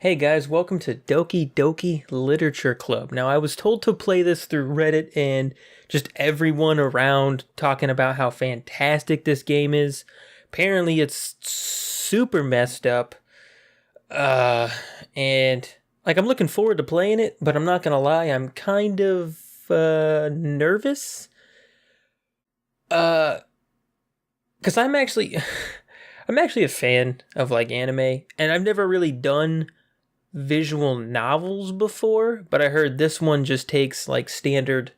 Hey guys, welcome to Doki Doki Literature Club. Now, I was told to play this through Reddit and just everyone around talking about how fantastic this game is. Apparently, it's super messed up. And I'm looking forward to playing it, but I'm not gonna lie, I'm kind of nervous. Because I'm actually I'm actually a fan of anime, and I've never really done visual novels before, but I heard this one just takes standard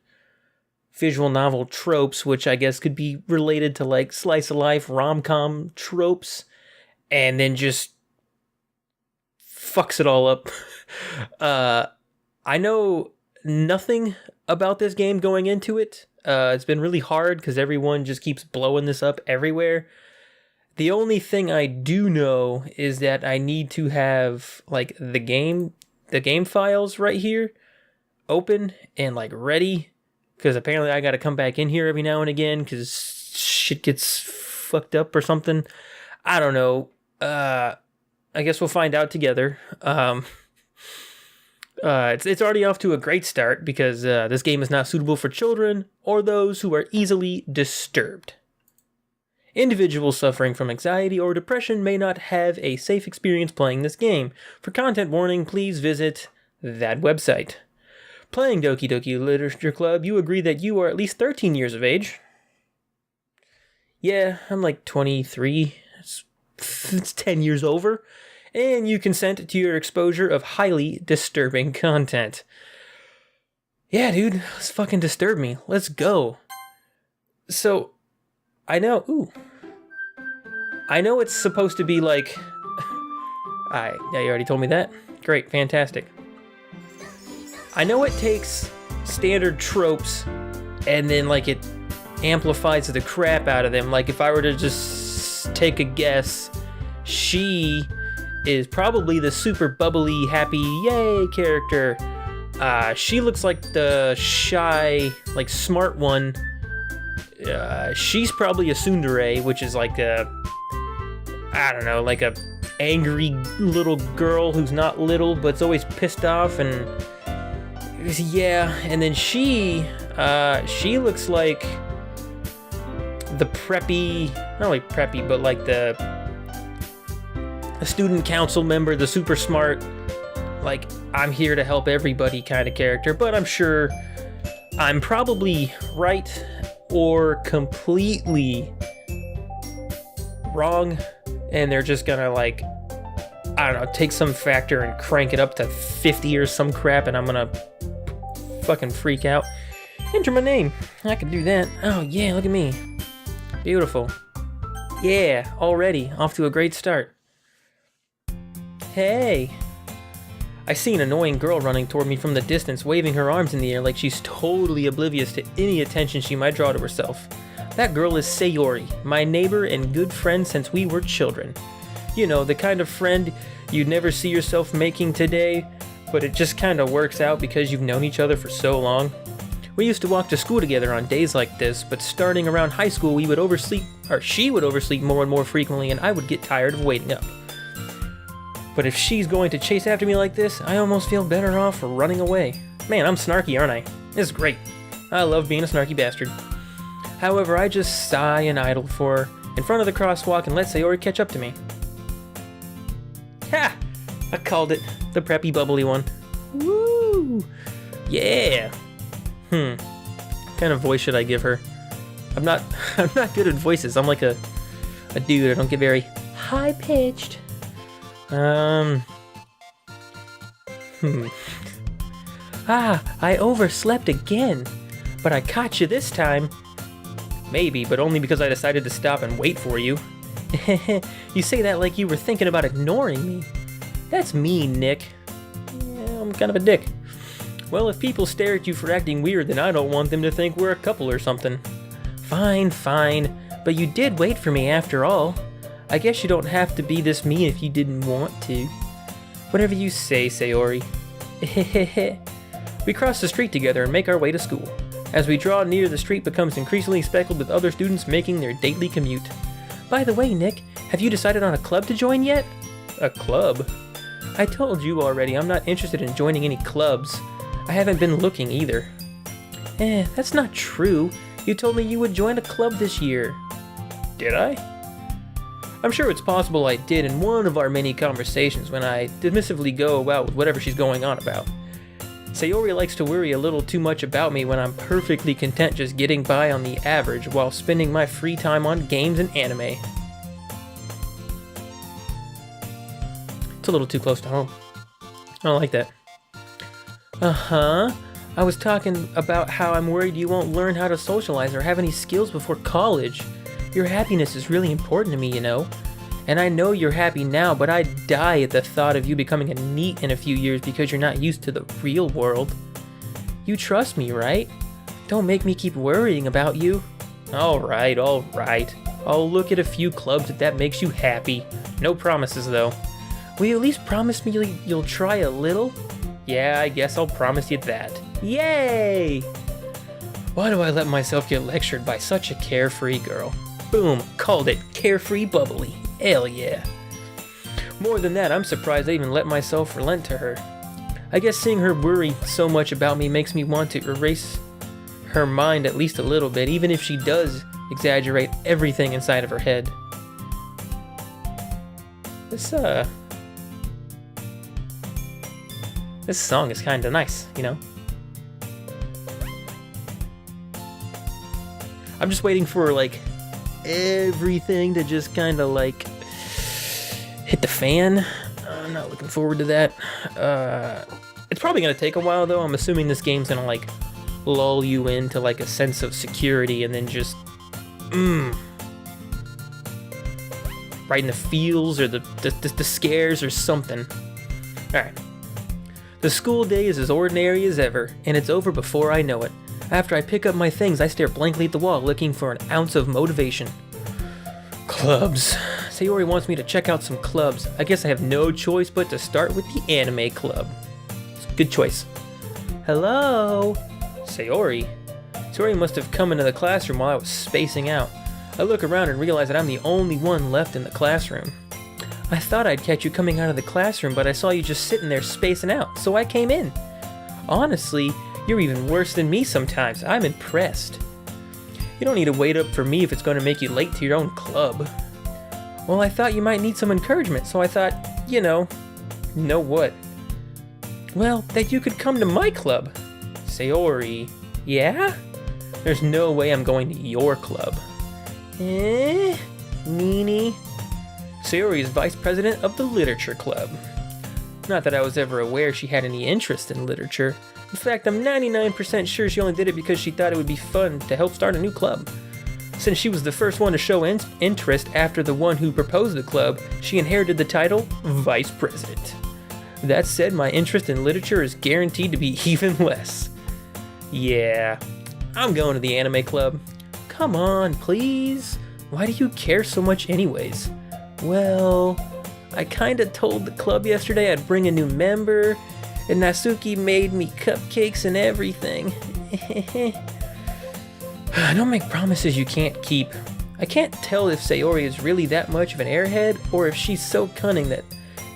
visual novel tropes, which I guess could be related to slice of life rom-com tropes, and then just fucks it all up. I know nothing about this game going into it. It's been really hard because everyone just keeps blowing this up everywhere. The only thing I do know is that I need to have the game files right here open and ready, because apparently I got to come back in here every now and again because shit gets fucked up or something. I don't know. I guess we'll find out together. It's already off to a great start because this game is not suitable for children or those who are easily disturbed. Individuals suffering from anxiety or depression may not have a safe experience playing this game. For content warning, please visit that website. Playing Doki Doki Literature Club, you agree that you are at least 13 years of age. Yeah, I'm 23. It's 10 years over. And you consent to your exposure of highly disturbing content. Yeah, dude, let's fucking disturb me. Let's go. So, I know it's supposed to be yeah, you already told me that. Great, fantastic. I know it takes standard tropes and then it amplifies the crap out of them. If I were to just take a guess, she is probably the super bubbly, happy, yay character. She looks like the shy, smart one. She's probably a tsundere, which is a angry little girl who's not little, but's always pissed off, and yeah, and then she looks like the preppy, not really preppy, but the student council member, the super smart, I'm here to help everybody kind of character, but I'm sure I'm probably right or completely wrong, and they're just gonna I don't know, take some factor and crank it up to 50 or some crap, and I'm gonna fucking freak out. Enter my name. I can do that. Oh yeah, look at me. Beautiful. Yeah, already off to a great start. Hey. I see an annoying girl running toward me from the distance, waving her arms in the air like she's totally oblivious to any attention she might draw to herself. That girl is Sayori, my neighbor and good friend since we were children. You know, the kind of friend you'd never see yourself making today, but it just kind of works out because you've known each other for so long. We used to walk to school together on days like this, but starting around high school we would oversleep, or she would oversleep more and more frequently, and I would get tired of waiting up. But if she's going to chase after me like this, I almost feel better off running away. Man, I'm snarky, aren't I? This is great. I love being a snarky bastard. However, I just sigh and idle for her in front of the crosswalk and let Sayori catch up to me. Ha! I called it. The preppy bubbly one. Woo! Yeah! What kind of voice should I give her? I'm not good at voices. I'm like a dude. I don't get very high-pitched. I overslept again, but I caught you this time. Maybe, but only because I decided to stop and wait for you. You say that like you were thinking about ignoring me. That's mean, Nick. Yeah, I'm kind of a dick. Well, if people stare at you for acting weird, then I don't want them to think we're a couple or something. Fine, but you did wait for me after all. I guess you don't have to be this mean if you didn't want to. Whatever you say, Sayori. We cross the street together and make our way to school. As we draw near, the street becomes increasingly speckled with other students making their daily commute. By the way, Nick, have you decided on a club to join yet? A club? I told you already, I'm not interested in joining any clubs. I haven't been looking either. That's not true. You told me you would join a club this year. Did I? I'm sure it's possible I did in one of our many conversations when I dismissively go about with whatever she's going on about. Sayori likes to worry a little too much about me when I'm perfectly content just getting by on the average while spending my free time on games and anime. It's a little too close to home. I don't like that. Uh-huh. I was talking about how I'm worried you won't learn how to socialize or have any skills before college. Your happiness is really important to me, you know. And I know you're happy now, but I'd die at the thought of you becoming a NEET in a few years because you're not used to the real world. You trust me, right? Don't make me keep worrying about you. Alright. I'll look at a few clubs if that makes you happy. No promises, though. Will you at least promise me you'll try a little? Yeah, I guess I'll promise you that. Yay! Why do I let myself get lectured by such a carefree girl? Boom, called it carefree bubbly. Hell yeah. More than that, I'm surprised I even let myself relent to her. I guess seeing her worry so much about me makes me want to erase her mind at least a little bit, even if she does exaggerate everything inside of her head. This song is kinda nice, you know? I'm just waiting for, like, everything to just kinda, like, hit the fan. I'm not looking forward to that. It's probably gonna take a while, though. I'm assuming this game's gonna, like, lull you into, like, a sense of security and then just, right in the feels or the scares or something. Alright. The school day is as ordinary as ever, and it's over before I know it. After I pick up my things, I stare blankly at the wall, looking for an ounce of motivation. Clubs. Sayori wants me to check out some clubs. I guess I have no choice but to start with the anime club. It's a good choice. Hello? Sayori? Sayori must have come into the classroom while I was spacing out. I look around and realize that I'm the only one left in the classroom. I thought I'd catch you coming out of the classroom, but I saw you just sitting there spacing out, so I came in. Honestly, you're even worse than me sometimes. I'm impressed. You don't need to wait up for me if it's going to make you late to your own club. Well, I thought you might need some encouragement, so I thought, know what? Well, that you could come to my club. Sayori, yeah? There's no way I'm going to your club. Meanie. Sayori is vice president of the literature club. Not that I was ever aware she had any interest in literature. In fact, I'm 99% sure she only did it because she thought it would be fun to help start a new club. Since she was the first one to show interest after the one who proposed the club, she inherited the title Vice President. That said, my interest in literature is guaranteed to be even less. Yeah, I'm going to the anime club. Come on, please. Why do you care so much anyways? Well, I kinda told the club yesterday I'd bring a new member, and Natsuki made me cupcakes and everything. Don't make promises you can't keep. I can't tell if Sayori is really that much of an airhead, or if she's so cunning that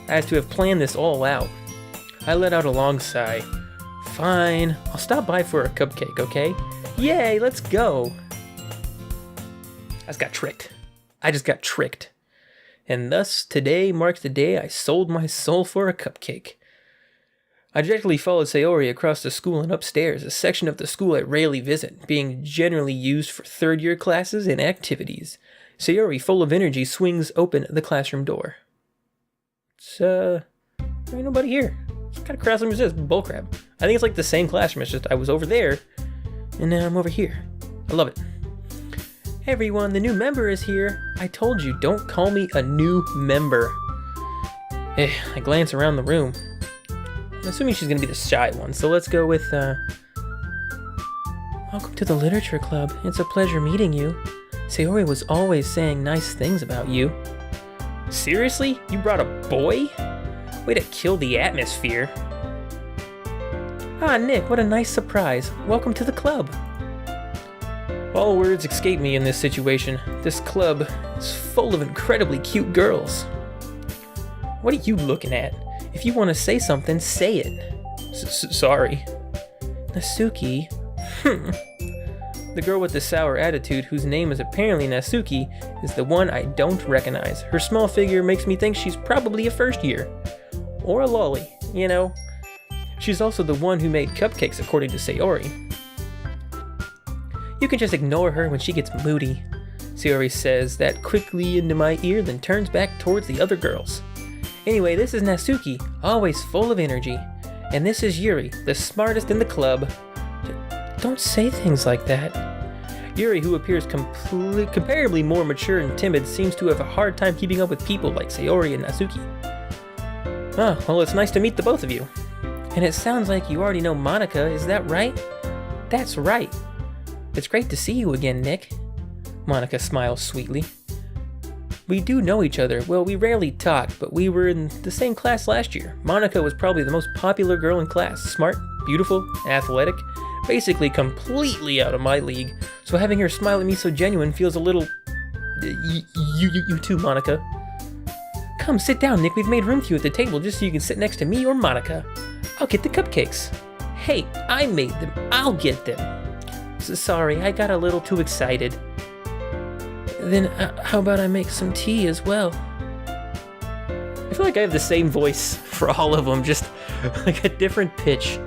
as to have planned this all out. I let out a long sigh. Fine, I'll stop by for a cupcake, okay? Yay, let's go! I just got tricked. And thus, today marks the day I sold my soul for a cupcake. I directly followed Sayori across the school and upstairs, a section of the school I rarely visit, being generally used for third-year classes and activities. Sayori, full of energy, swings open the classroom door. There ain't nobody here. What kind of classroom is this? Bullcrap. I think it's like the same classroom, it's just I was over there, and now I'm over here. I love it. Hey everyone, the new member is here. I told you, don't call me a new member. I glance around the room. I'm assuming she's gonna be the shy one, so let's go with, Welcome to the Literature Club. It's a pleasure meeting you. Sayori was always saying nice things about you. Seriously? You brought a boy? Way to kill the atmosphere. Ah, Nick, what a nice surprise. Welcome to the club. All words escape me in this situation. This club is full of incredibly cute girls. What are you looking at? If you want to say something, say it. Sorry. Nasuki. The girl with the sour attitude, whose name is apparently Nasuki, is the one I don't recognize. Her small figure makes me think she's probably a first year. Or a lolly, you know. She's also the one who made cupcakes, according to Sayori. You can just ignore her when she gets moody. Sayori says that quickly into my ear, then turns back towards the other girls. Anyway, this is Nasuki, always full of energy. And this is Yuri, the smartest in the club. Don't say things like that. Yuri, who appears comparably more mature and timid, seems to have a hard time keeping up with people like Sayori and Nasuki. Ah, well, it's nice to meet the both of you. And it sounds like you already know Monica, is that right? That's right. It's great to see you again, Nick. Monica smiles sweetly. We do know each other. Well, we rarely talk, but we were in the same class last year. Monica was probably the most popular girl in class. Smart, beautiful, athletic, basically completely out of my league. So having her smile at me so genuine feels a little... You too, Monica. Come, sit down, Nick. We've made room for you at the table just so you can sit next to me or Monica. I'll get the cupcakes. Hey, I made them. I'll get them. Sorry, I got a little too excited. Then how about I make some tea as well? I feel like I have the same voice for all of them, just like a different pitch.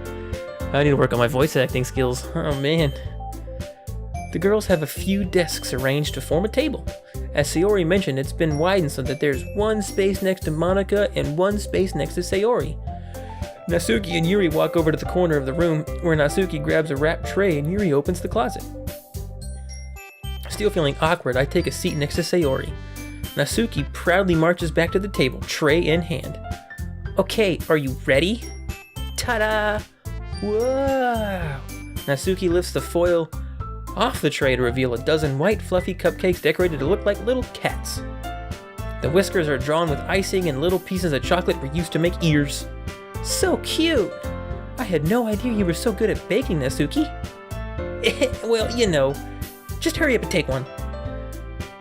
I need to work on my voice acting skills. Oh man. The girls have a few desks arranged to form a table. As Sayori mentioned, it's been widened so that there's one space next to Monica and one space next to Sayori. Nasuki and Yuri walk over to the corner of the room, where Nasuki grabs a wrapped tray and Yuri opens the closet. Still feeling awkward, I take a seat next to Sayori. Nasuki proudly marches back to the table, tray in hand. Okay, are you ready? Ta-da! Whoa! Nasuki lifts the foil off the tray to reveal a dozen white fluffy cupcakes decorated to look like little cats. The whiskers are drawn with icing and little pieces of chocolate were used to make ears. So cute! I had no idea you were so good at baking, Nasuki. Well, you know. Just hurry up and take one.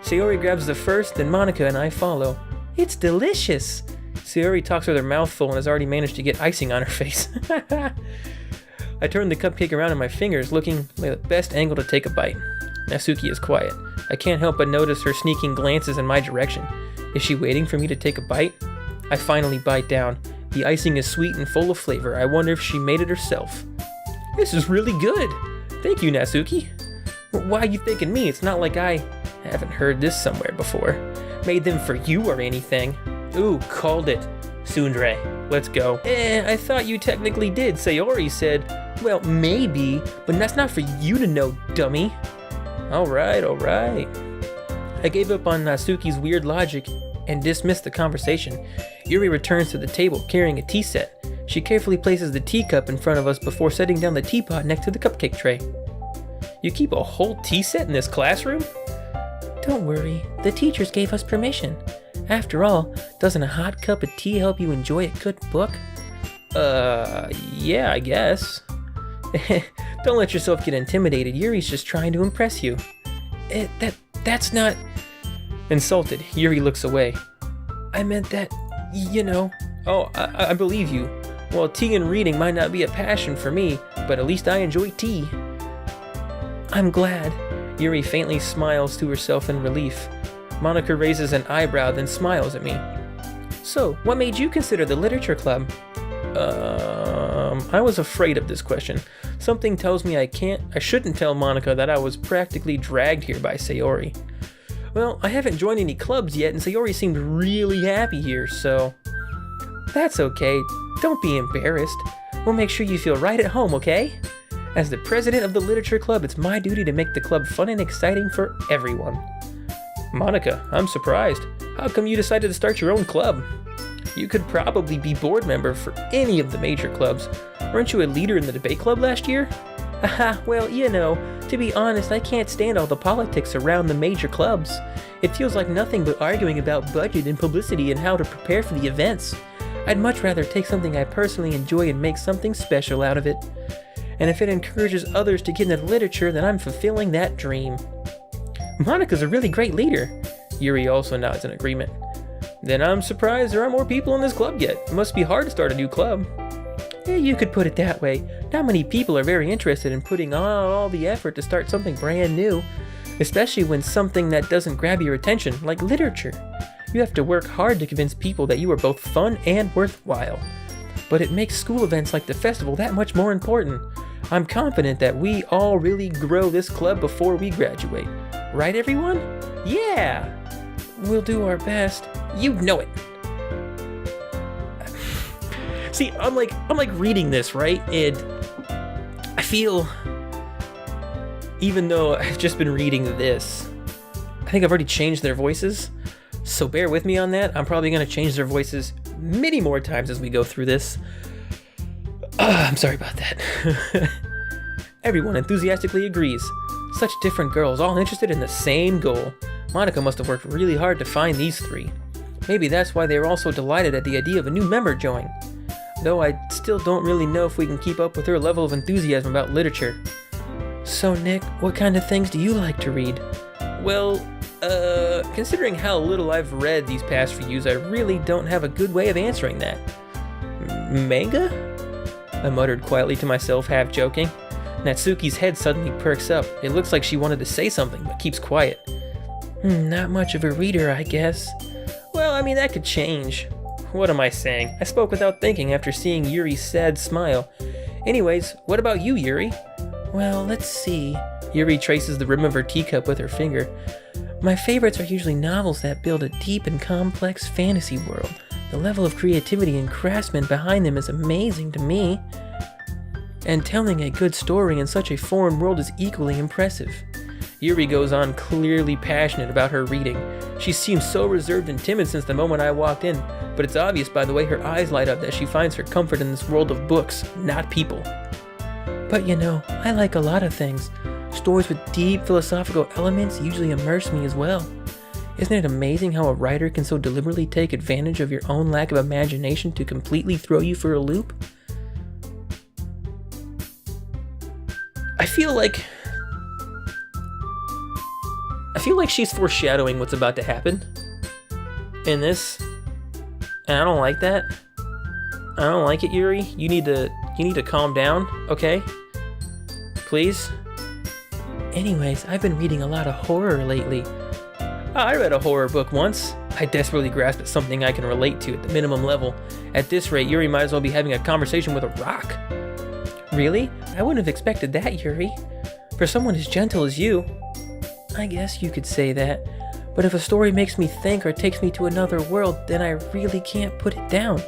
Sayori grabs the first, then Monica and I follow. It's delicious! Sayori talks with her mouth full and has already managed to get icing on her face. I turn the cupcake around in my fingers, looking like the best angle to take a bite. Nasuki is quiet. I can't help but notice her sneaking glances in my direction. Is she waiting for me to take a bite? I finally bite down. The icing is sweet and full of flavor. I wonder if she made it herself. This is really good! Thank you, Nasuki. Why are you thanking me? It's not like I haven't heard this somewhere before. Made them for you or anything. Ooh, called it. Sundre, let's go. I thought you technically did. Sayori said, well, maybe, but that's not for you to know, dummy. Alright. I gave up on Nasuki's weird logic and dismissed the conversation. Yuri returns to the table carrying a tea set. She carefully places the teacup in front of us before setting down the teapot next to the cupcake tray. You keep a whole tea set in this classroom? Don't worry, the teachers gave us permission. After all, doesn't a hot cup of tea help you enjoy a good book? Yeah, I guess. Don't let yourself get intimidated. Yuri's just trying to impress you. That's not... Insulted, Yuri looks away. I meant that, you know... Oh, I believe you. Well, tea and reading might not be a passion for me, but at least I enjoy tea. I'm glad. Yuri faintly smiles to herself in relief. Monica raises an eyebrow, then smiles at me. So, what made you consider the literature club? I was afraid of this question. Something tells me I shouldn't tell Monica that I was practically dragged here by Sayori. Well, I haven't joined any clubs yet, and Sayori seemed really happy here, so... That's okay. Don't be embarrassed. We'll make sure you feel right at home, okay? As the president of the literature club, it's my duty to make the club fun and exciting for everyone. Monica, I'm surprised. How come you decided to start your own club? You could probably be board member for any of the major clubs. Weren't you a leader in the debate club last year? Haha, well, you know, to be honest, I can't stand all the politics around the major clubs. It feels like nothing but arguing about budget and publicity and how to prepare for the events. I'd much rather take something I personally enjoy and make something special out of it. And if it encourages others to get into literature, then I'm fulfilling that dream. Monica's a really great leader. Yuri also nods in agreement. Then I'm surprised there aren't more people in this club yet. It must be hard to start a new club. Yeah, you could put it that way. Not many people are very interested in putting all the effort to start something brand new, especially when something that doesn't grab your attention, like literature. You have to work hard to convince people that you are both fun and worthwhile. But it makes school events like the festival that much more important. I'm confident that we all really grow this club before we graduate. Right, everyone? Yeah! We'll do our best. You know it. See, I'm like reading this, right? And I feel, even though I've just been reading this, I think I've already changed their voices. So bear with me on that. I'm probably going to change their voices many more times as we go through this. I'm sorry about that. Everyone enthusiastically agrees. Such different girls, all interested in the same goal. Monica must have worked really hard to find these three. Maybe that's why they were all so delighted at the idea of a new member joining. Though I still don't really know if we can keep up with her level of enthusiasm about literature. So Nick, what kind of things do you like to read? Well, considering how little I've read these past few years, I really don't have a good way of answering that. Manga? I muttered quietly to myself, half joking. Natsuki's head suddenly perks up. It looks like she wanted to say something, but keeps quiet. Not much of a reader, I guess. Well, I mean, that could change. What am I saying? I spoke without thinking after seeing Yuri's sad smile. Anyways, what about you, Yuri? Well, let's see. Yuri traces the rim of her teacup with her finger. My favorites are usually novels that build a deep and complex fantasy world. The level of creativity and craftsman behind them is amazing to me. And telling a good story in such a foreign world is equally impressive. Yuri goes on, clearly passionate about her reading. She seems so reserved and timid since the moment I walked in, but it's obvious by the way her eyes light up that she finds her comfort in this world of books, not people. But you know, I like a lot of things. Stories with deep philosophical elements usually immerse me as well. Isn't it amazing how a writer can so deliberately take advantage of your own lack of imagination to completely throw you for a loop? I feel like she's foreshadowing what's about to happen in this, and I don't like that. I don't like it, Yuri. You need to calm down, okay? Please. Anyways, I've been reading a lot of horror lately. I read a horror book once. I desperately grasped at something I can relate to at the minimum level. At this rate, Yuri might as well be having a conversation with a rock. Really? I wouldn't have expected that, Yuri. For someone as gentle as you. I guess you could say that. But if a story makes me think or takes me to another world, then I really can't put it down.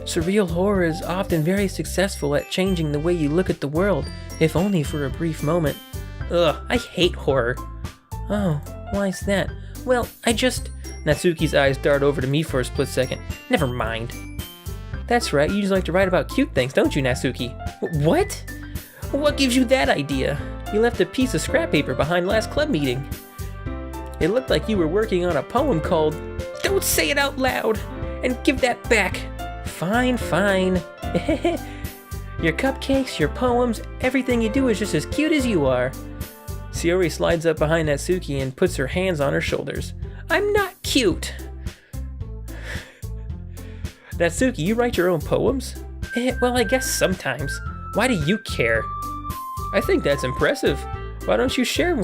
Surreal horror is often very successful at changing the way you look at the world, if only for a brief moment. Ugh, I hate horror. Oh, why's that? Well, Natsuki's eyes dart over to me for a split second. Never mind. That's right, you just like to write about cute things, don't you, Natsuki? What? What gives you that idea? You left a piece of scrap paper behind last club meeting. It looked like you were working on a poem called Don't Say It Out Loud, and give that back. Fine. Your cupcakes, your poems, everything you do is just as cute as you are. Sayori slides up behind Natsuki and puts her hands on her shoulders. I'm not cute. Natsuki, you write your own poems? Well, I guess sometimes. Why do you care? I think that's impressive. Why don't you share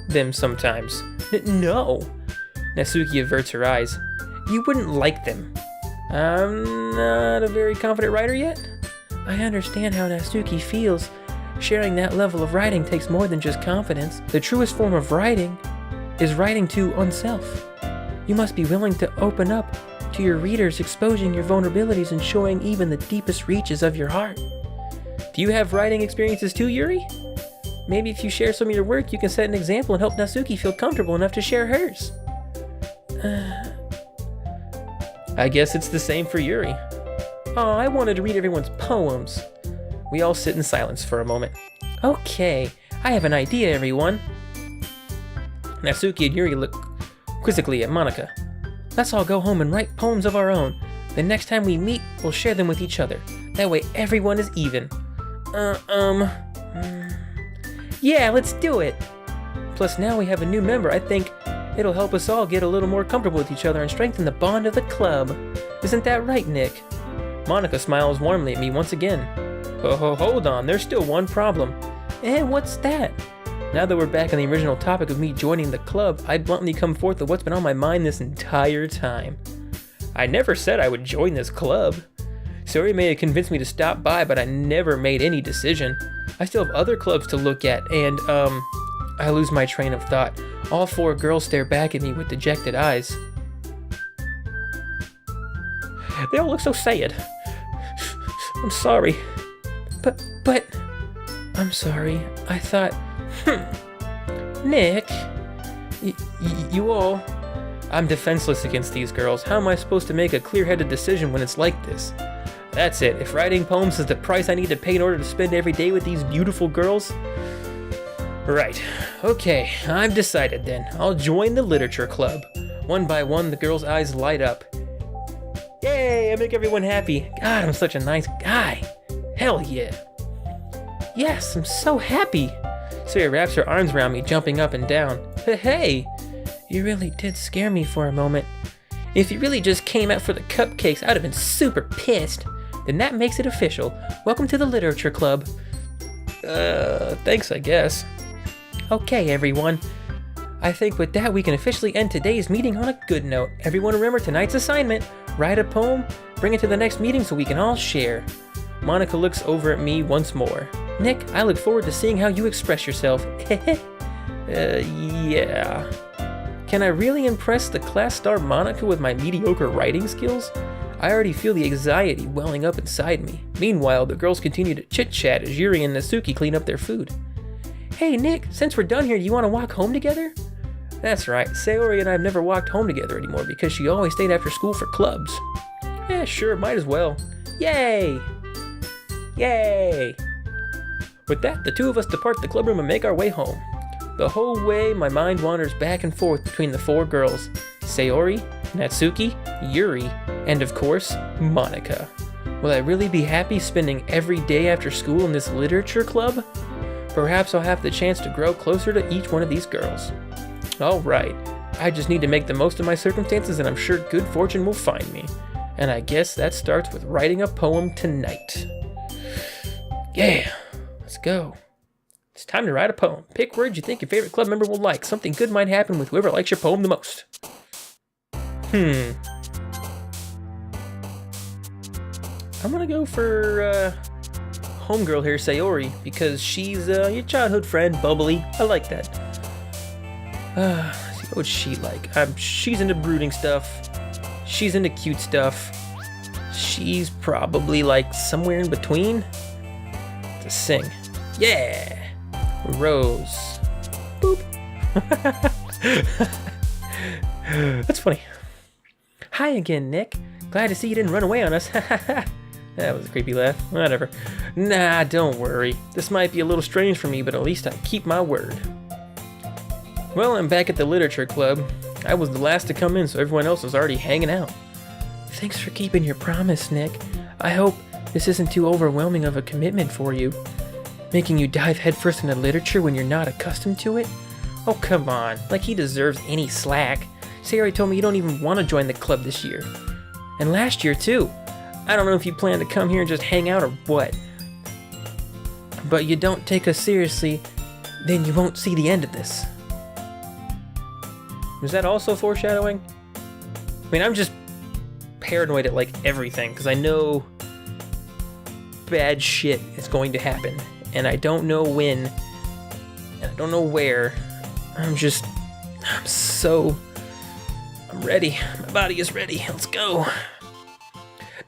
them sometimes? No. Natsuki averts her eyes. You wouldn't like them. I'm not a very confident writer yet. I understand how Natsuki feels. Sharing that level of writing takes more than just confidence. The truest form of writing is writing to oneself. You must be willing to open up to your readers, exposing your vulnerabilities and showing even the deepest reaches of your heart. Do you have writing experiences too, Yuri? Maybe if you share some of your work, you can set an example and help Natsuki feel comfortable enough to share hers. I guess it's the same for Yuri. Oh, I wanted to read everyone's poems. We all sit in silence for a moment. Okay, I have an idea, everyone. Natsuki and Yuri look quizzically at Monica. Let's all go home and write poems of our own. The next time we meet, we'll share them with each other. That way everyone is even. Yeah, let's do it. Plus now we have a new member. I think It'll help us all get a little more comfortable with each other and strengthen the bond of the club. Isn't that right, Nick? Monica smiles warmly at me once again. Oh, hold on, there's still one problem. What's that? Now that we're back on the original topic of me joining the club, I bluntly come forth with what's been on my mind this entire time. I never said I would join this club. Sayori may have convinced me to stop by, but I never made any decision. I still have other clubs to look at, and, I lose my train of thought. All 4 girls stare back at me with dejected eyes. They all look so sad. I'm sorry. But... I'm sorry. I thought... Nick... You all... I'm defenseless against these girls. How am I supposed to make a clear-headed decision when it's like this? That's it. If writing poems is the price I need to pay in order to spend every day with these beautiful girls... Right. Okay, I've decided then. I'll join the literature club. One by one, the girls' eyes light up. Yay, I make everyone happy. God, I'm such a nice guy. Hell yeah. Yes, I'm so happy. Sayori wraps her arms around me, jumping up and down. Hey, you really did scare me for a moment. If you really just came out for the cupcakes, I'd have been super pissed. Then that makes it official. Welcome to the literature club. Thanks, I guess. Okay, everyone. I think with that, we can officially end today's meeting on a good note. Everyone remember tonight's assignment. Write a poem, bring it to the next meeting so we can all share. Monica looks over at me once more. Nick, I look forward to seeing how you express yourself. Yeah. Can I really impress the class star Monica with my mediocre writing skills? I already feel the anxiety welling up inside me. Meanwhile, the girls continue to chit-chat as Yuri and Natsuki clean up their food. Hey Nick, since we're done here, do you want to walk home together? That's right, Sayori and I have never walked home together anymore because she always stayed after school for clubs. Yeah, sure, might as well. Yay! Yay! With that, the 2 of us depart the club room and make our way home. The whole way, my mind wanders back and forth between the 4 girls. Sayori, Natsuki, Yuri, and of course, Monica. Will I really be happy spending every day after school in this literature club? Perhaps I'll have the chance to grow closer to each one of these girls. Alright, I just need to make the most of my circumstances and I'm sure good fortune will find me. And I guess that starts with writing a poem tonight. Yeah, let's go. It's time to write a poem. Pick words you think your favorite club member will like. Something good might happen with whoever likes your poem the most. I'm gonna go for, homegirl here, Sayori, because she's your childhood friend, bubbly. I like that. Let's see, what would she like? She's into brooding stuff. She's into cute stuff. She's probably like somewhere in between. To sing. Yeah! Rose. Boop. That's funny. Hi again, Nick. Glad to see you didn't run away on us. That was a creepy laugh. Whatever. Nah, don't worry. This might be a little strange for me, but at least I keep my word. Well, I'm back at the literature club. I was the last to come in, so everyone else was already hanging out. Thanks for keeping your promise, Nick. I hope this isn't too overwhelming of a commitment for you. Making you dive headfirst into literature when you're not accustomed to it? Oh, come on. Like he deserves any slack. Sayori told me you don't even want to join the club this year. And last year, too. I don't know if you plan to come here and just hang out or what. But you don't take us seriously, then you won't see the end of this. Was that also foreshadowing? I mean, I'm just paranoid at like everything, because I know bad shit is going to happen. And I don't know when, and I don't know where. I'm ready. My body is ready. Let's go.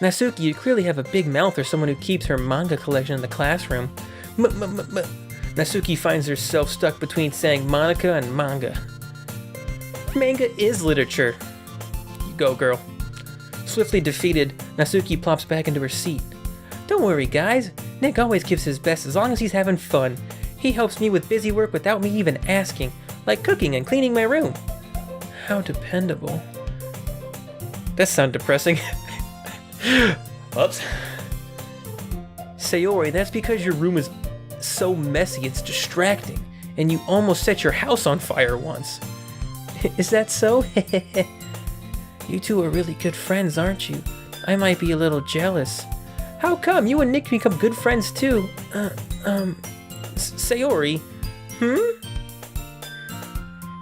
Natsuki, you clearly have a big mouth for someone who keeps her manga collection in the classroom. Natsuki finds herself stuck between saying Monica and manga. Manga is literature. You go, girl. Swiftly defeated, Natsuki plops back into her seat. Don't worry, guys. Nick always gives his best as long as he's having fun. He helps me with busy work without me even asking, like cooking and cleaning my room. How dependable. That sounds depressing. Oops. Sayori, that's because your room is so messy it's distracting, and you almost set your house on fire once. Is that so? You two are really good friends, aren't you? I might be a little jealous. How come? You and Nick become good friends too. Sayori?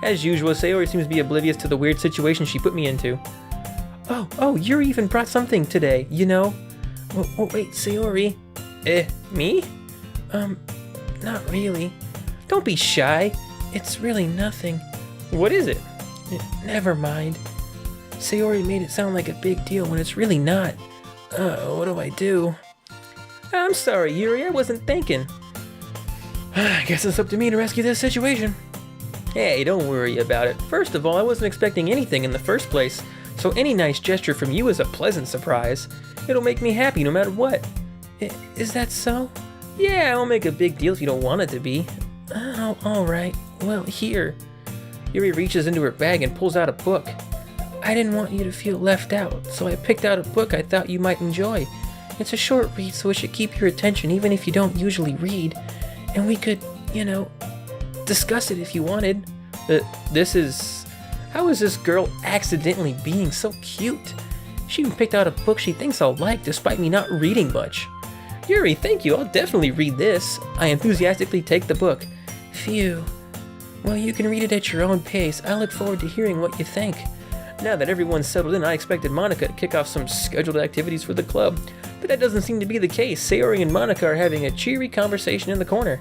As usual, Sayori seems to be oblivious to the weird situation she put me into. Oh, Yuri even brought something today, you know? Oh, wait, Sayori? Me? Not really. Don't be shy. It's really nothing. What is it? Never mind. Sayori made it sound like a big deal when it's really not. What do I do? I'm sorry, Yuri, I wasn't thinking. I guess it's up to me to rescue this situation. Hey, don't worry about it. First of all, I wasn't expecting anything in the first place, so any nice gesture from you is a pleasant surprise. It'll make me happy no matter what. Is that so? Yeah, I won't make a big deal if you don't want it to be. Oh, alright. Well, here. Yuri reaches into her bag and pulls out a book. I didn't want you to feel left out, so I picked out a book I thought you might enjoy. It's a short read, so it should keep your attention even if you don't usually read. And we could, discuss it if you wanted. How is this girl accidentally being so cute? She even picked out a book she thinks I'll like despite me not reading much. Yuri, thank you, I'll definitely read this. I enthusiastically take the book. Phew. Well, you can read it at your own pace. I look forward to hearing what you think. Now that everyone's settled in, I expected Monica to kick off some scheduled activities for the club, but that doesn't seem to be the case. Sayori and Monica are having a cheery conversation in the corner.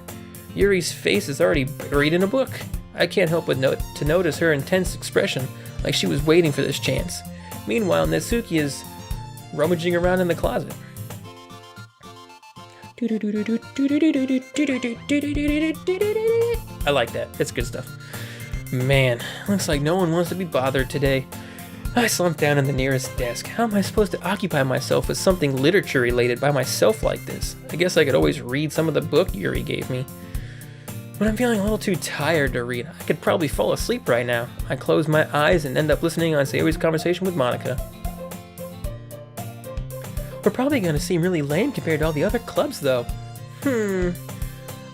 Yuri's face is already buried in a book. I can't help but to notice her intense expression, like she was waiting for this chance. Meanwhile, Natsuki is rummaging around in the closet. I like that. It's good stuff. Man, looks like no one wants to be bothered today. I slumped down in the nearest desk. How am I supposed to occupy myself with something literature related by myself like this? I guess I could always read some of the book Yuri gave me. When I'm feeling a little too tired to read, I could probably fall asleep right now. I close my eyes and end up listening on Sayori's conversation with Monica. We're probably going to seem really lame compared to all the other clubs though.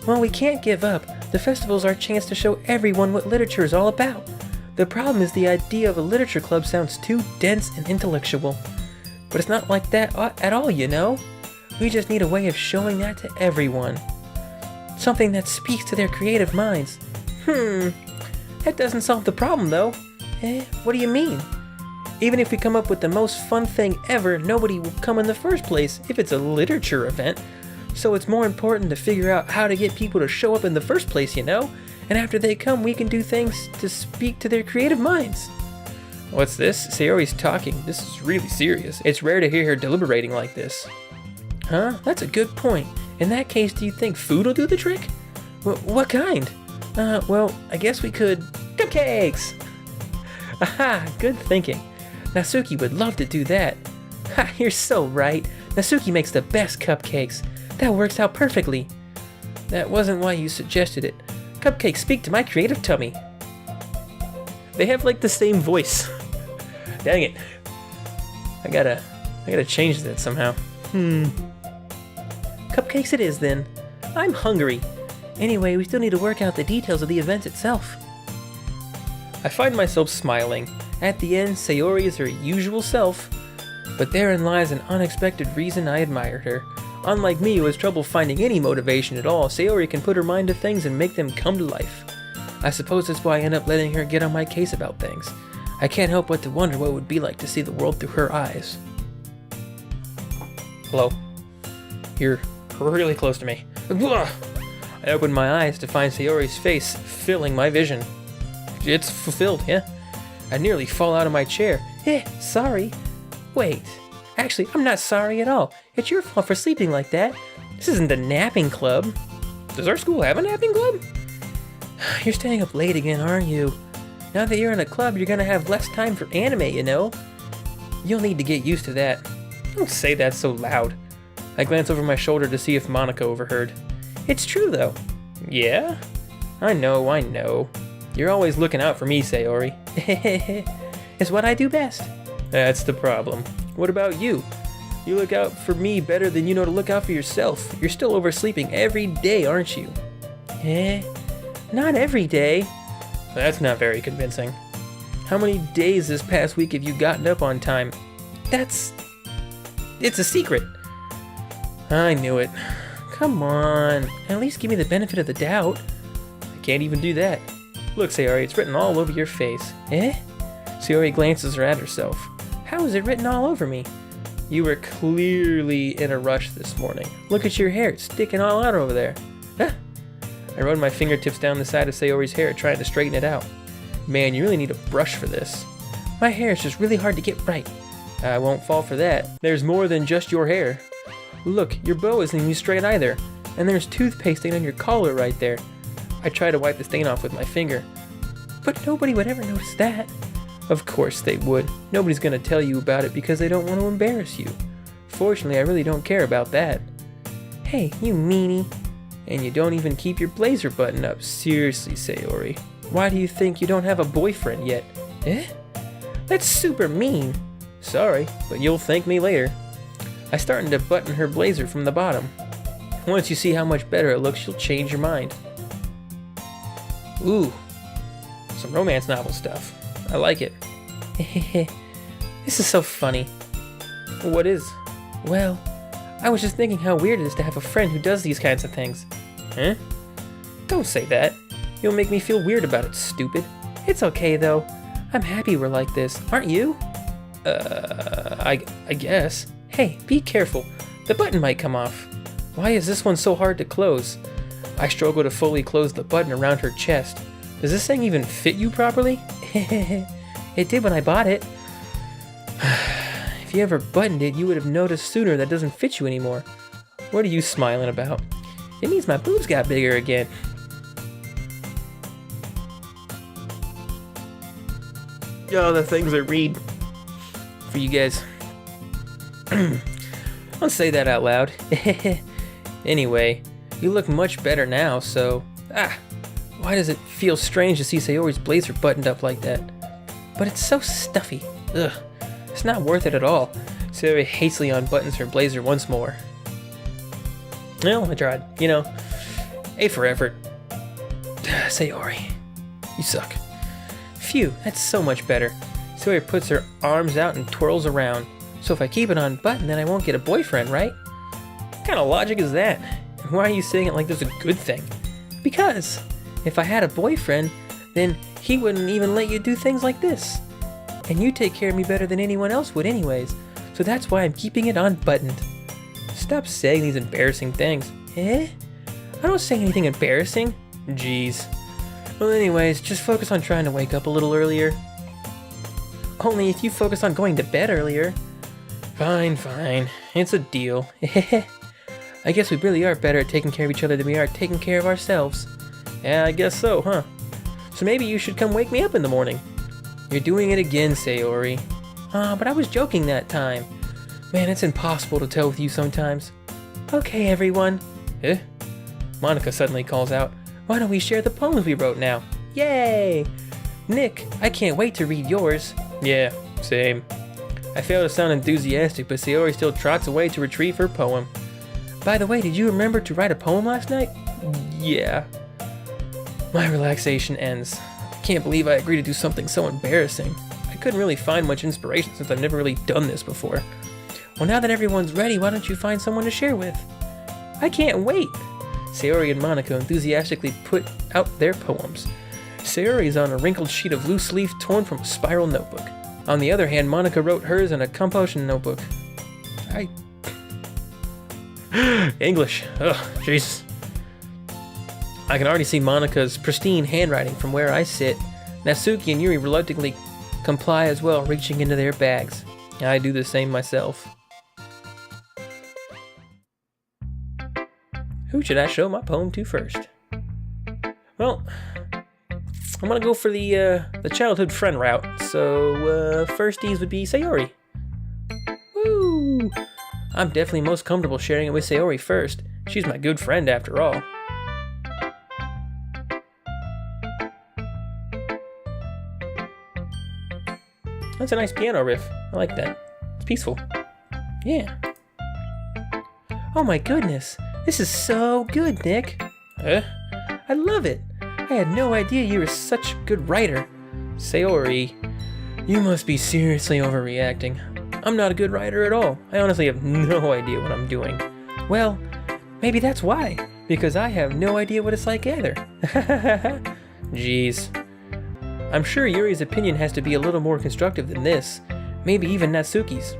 Well, we can't give up. The festival's our chance to show everyone what literature is all about. The problem is the idea of a literature club sounds too dense and intellectual. But it's not like that at all, you know? We just need a way of showing that to everyone. Something that speaks to their creative minds. That doesn't solve the problem though. What do you mean? Even if we come up with the most fun thing ever, nobody will come in the first place if it's a literature event. So it's more important to figure out how to get people to show up in the first place, you know? And after they come, we can do things to speak to their creative minds. What's this? Sayori's talking. This is really serious. It's rare to hear her deliberating like this. Huh? That's a good point. In that case, do you think food will do the trick? What kind? Well, I guess we could... Cupcakes! Aha, good thinking. Natsuki would love to do that. Ha, you're so right. Natsuki makes the best cupcakes. That works out perfectly. That wasn't why you suggested it. Cupcakes speak to my creative tummy. They have like the same voice. Dang it. I gotta change that somehow. Cupcakes it is then. I'm hungry. Anyway, we still need to work out the details of the event itself. I find myself smiling. At the end, Sayori is her usual self, but therein lies an unexpected reason I admired her. Unlike me, who has trouble finding any motivation at all, Sayori can put her mind to things and make them come to life. I suppose that's why I end up letting her get on my case about things. I can't help but to wonder what it would be like to see the world through her eyes. Hello. You're really close to me. I opened my eyes to find Sayori's face filling my vision. It's fulfilled, yeah? I nearly fall out of my chair. Sorry. Wait. Actually, I'm not sorry at all. It's your fault for sleeping like that. This isn't a napping club. Does our school have a napping club? You're staying up late again, aren't you? Now that you're in a club, you're gonna have less time for anime, you know? You'll need to get used to that. Don't say that so loud. I glance over my shoulder to see if Monica overheard. It's true, though. Yeah? I know. You're always looking out for me, Sayori. It's what I do best. That's the problem. What about you? You look out for me better than you know to look out for yourself. You're still oversleeping every day, aren't you? Not every day. That's not very convincing. How many days this past week have you gotten up on time? It's a secret. I knew it. Come on, at least give me the benefit of the doubt. I can't even do that. Look, Sayori, it's written all over your face. Eh? Sayori glances at herself. How is it written all over me? You were clearly in a rush this morning. Look at your hair, it's sticking all out over there. Huh? I run my fingertips down the side of Sayori's hair, trying to straighten it out. Man, you really need a brush for this. My hair is just really hard to get right. I won't fall for that. There's more than just your hair. Look, your bow isn't even straight either. And there's toothpaste stain on your collar right there. I try to wipe the stain off with my finger. But nobody would ever notice that. Of course they would. Nobody's gonna tell you about it because they don't want to embarrass you. Fortunately, I really don't care about that. Hey, you meanie. And you don't even keep your blazer button up. Seriously, Sayori. Why do you think you don't have a boyfriend yet? Eh? That's super mean. Sorry, but you'll thank me later. I started to button her blazer from the bottom. Once you see how much better it looks, you'll change your mind. Ooh, some romance novel stuff. I like it. This is so funny. What is? Well, I was just thinking how weird it is to have a friend who does these kinds of things. Huh? Don't say that. You'll make me feel weird about it, stupid. It's okay, though. I'm happy we're like this, aren't you? I guess. Hey, be careful. The button might come off. Why is this one so hard to close? I struggle to fully close the button around her chest. Does this thing even fit you properly? It did when I bought it. If you ever buttoned it, you would have noticed sooner that doesn't fit you anymore. What are you smiling about? It means my boobs got bigger again. Oh, the things I read for you guys. Don't say that out loud. Anyway, you look much better now, so... why does it feel strange to see Sayori's blazer buttoned up like that? But it's so stuffy. Ugh. It's not worth it at all. Sayori hastily unbuttons her blazer once more. Well, I tried. You know, A for effort. Sayori, you suck. Phew, that's so much better. Sayori puts her arms out and twirls around. So if I keep it unbuttoned, then I won't get a boyfriend, right? What kind of logic is that? And why are you saying it like there's a good thing? Because if I had a boyfriend, then he wouldn't even let you do things like this. And you take care of me better than anyone else would anyways. So that's why I'm keeping it unbuttoned. Stop saying these embarrassing things. Eh? I don't say anything embarrassing. Jeez. Well, anyways, just focus on trying to wake up a little earlier. Only if you focus on going to bed earlier. Fine, fine. It's a deal. I guess we really are better at taking care of each other than we are taking care of ourselves. Yeah, I guess so, huh? So maybe you should come wake me up in the morning. You're doing it again, Sayori. But I was joking that time. Man, it's impossible to tell with you sometimes. Okay, everyone. Eh? Monica suddenly calls out, why don't we share the poems we wrote now? Yay! Nick, I can't wait to read yours. Yeah, same. I fail to sound enthusiastic, but Sayori still trots away to retrieve her poem. By the way, did you remember to write a poem last night? Yeah. My relaxation ends. I can't believe I agreed to do something so embarrassing. I couldn't really find much inspiration since I've never really done this before. Well, now that everyone's ready, why don't you find someone to share with? I can't wait! Sayori and Monica enthusiastically put out their poems. Sayori is on a wrinkled sheet of loose leaf torn from a spiral notebook. On the other hand, Monica wrote hers in a composition notebook. English. Ugh, Jesus. I can already see Monica's pristine handwriting from where I sit. Natsuki and Yuri reluctantly comply as well, reaching into their bags. I do the same myself. Who should I show my poem to first? Well, I'm gonna go for the childhood friend route. So firsties would be Sayori. Woo! I'm definitely most comfortable sharing it with Sayori first. She's my good friend after all. That's a nice piano riff. I like that. It's peaceful. Yeah. Oh my goodness. This is so good, Nick. Huh? I love it. I had no idea you were such a good writer. Sayori, You must be seriously overreacting. I'm not a good writer at all. I honestly have no idea what I'm doing. Well, maybe that's why. Because I have no idea what it's like either. Jeez. I'm sure Yuri's opinion has to be a little more constructive than this. Maybe even Natsuki's.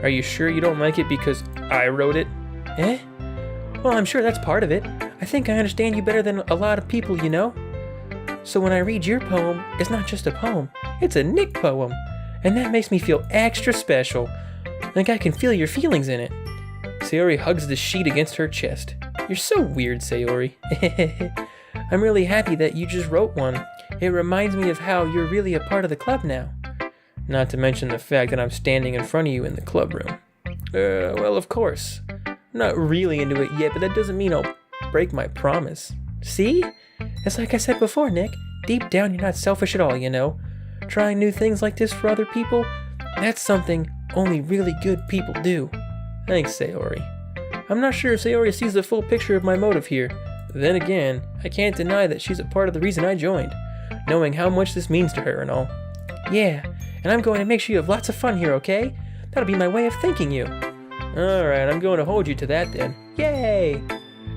Are you sure you don't like it because I wrote it? Eh? Well, I'm sure that's part of it. I think I understand you better than a lot of people, you know? So when I read your poem, it's not just a poem, it's a Nick poem. And that makes me feel extra special. Like I can feel your feelings in it. Sayori hugs the sheet against her chest. You're so weird, Sayori. I'm really happy that you just wrote one. It reminds me of how you're really a part of the club now. Not to mention the fact that I'm standing in front of you in the club room. Well, of course. I'm not really into it yet, but that doesn't mean I'll break my promise. See? It's like I said before, Nick. Deep down, you're not selfish at all, you know? Trying new things like this for other people, that's something only really good people do. Thanks, Sayori. I'm not sure if Sayori sees the full picture of my motive here. Then again, I can't deny that she's a part of the reason I joined, knowing how much this means to her and all. Yeah, and I'm going to make sure you have lots of fun here, okay? That'll be my way of thanking you. Alright, I'm going to hold you to that then. Yay!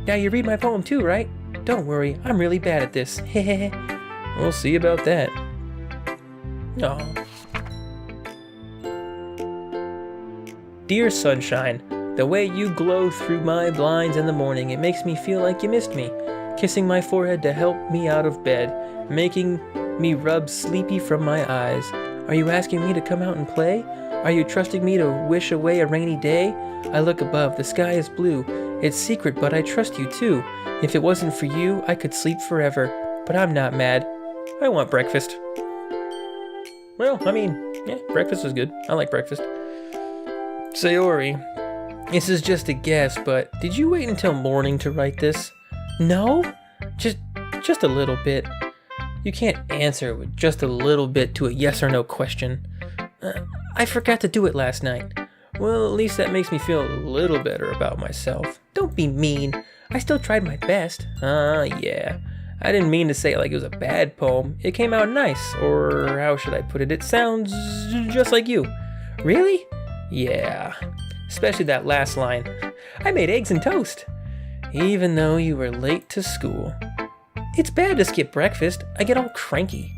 Now you read my poem too, right? Don't worry, I'm really bad at this. Hehehe. We'll see about that. Aw. Dear Sunshine, the way you glow through my blinds in the morning, it makes me feel like you missed me. Kissing my forehead to help me out of bed, making me rub sleepy from my eyes. Are you asking me to come out and play? Are you trusting me to wish away a rainy day? I look above, the sky is blue. It's secret, but I trust you too. If it wasn't for you, I could sleep forever. But I'm not mad. I want breakfast. Well, I mean, yeah, breakfast is good. I like breakfast. Sayori, this is just a guess, but did you wait until morning to write this? No? Just a little bit. You can't answer with just a little bit to a yes or no question. I forgot to do it last night. Well, at least that makes me feel a little better about myself. Don't be mean. I still tried my best. Yeah. I didn't mean to say it like it was a bad poem. It came out nice, or how should I put it? It sounds just like you. Really? Yeah. Especially that last line. I made eggs and toast. Even though you were late to school. It's bad to skip breakfast. I get all cranky.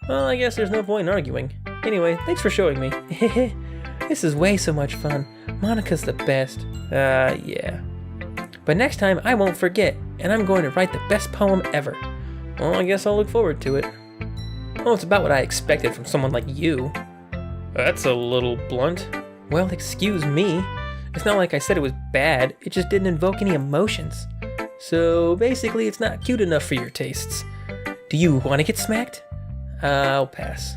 Well, I guess there's no point in arguing. Anyway, thanks for showing me. This is way so much fun. Monica's the best. Yeah. But next time I won't forget, and I'm going to write the best poem ever. Well, I guess I'll look forward to it. Well, it's about what I expected from someone like you. That's a little blunt. Well, excuse me. It's not like I said it was bad, it just didn't invoke any emotions. So basically, it's not cute enough for your tastes. Do you want to get smacked? I'll pass.